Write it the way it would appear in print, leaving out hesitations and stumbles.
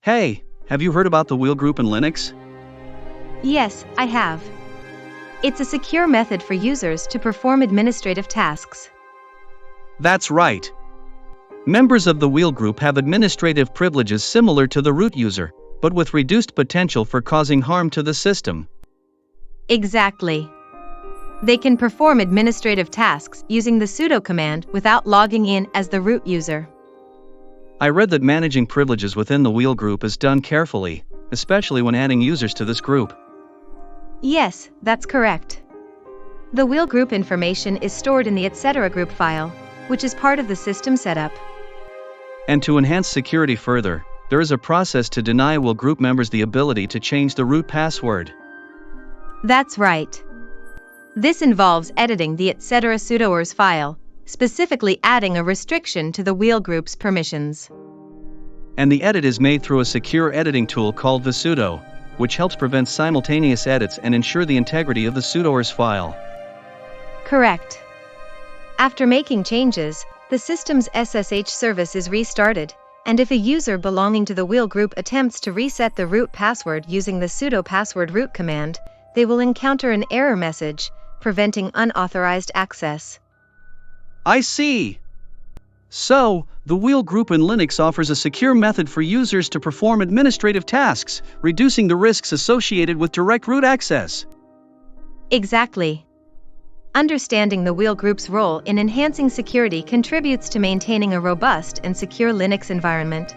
Hey, have you heard about the wheel group in Linux? Yes, I have. It's a secure method for users to perform administrative tasks. That's right. Members of the wheel group have administrative privileges similar to the root user, but with reduced potential for causing harm to the system. Exactly. They can perform administrative tasks using the sudo command without logging in as the root user. I read that managing privileges within the wheel group is done carefully, especially when adding users to this group. Yes, that's correct. The wheel group information is stored in the etc. group file, which is part of the system setup. And to enhance security further, there is a process to deny wheel group members the ability to change the root password. That's right. This involves editing the etc. sudoers file, specifically adding a restriction to the wheel group's permissions. And the edit is made through a secure editing tool called visudo, which helps prevent simultaneous edits and ensure the integrity of the sudoers file. Correct. After making changes, the system's SSH service is restarted, and if a user belonging to the wheel group attempts to reset the root password using the sudo password root command, they will encounter an error message, preventing unauthorized access. I see. So, the wheel group in Linux offers a secure method for users to perform administrative tasks, reducing the risks associated with direct root access. Exactly. Understanding the wheel group's role in enhancing security contributes to maintaining a robust and secure Linux environment.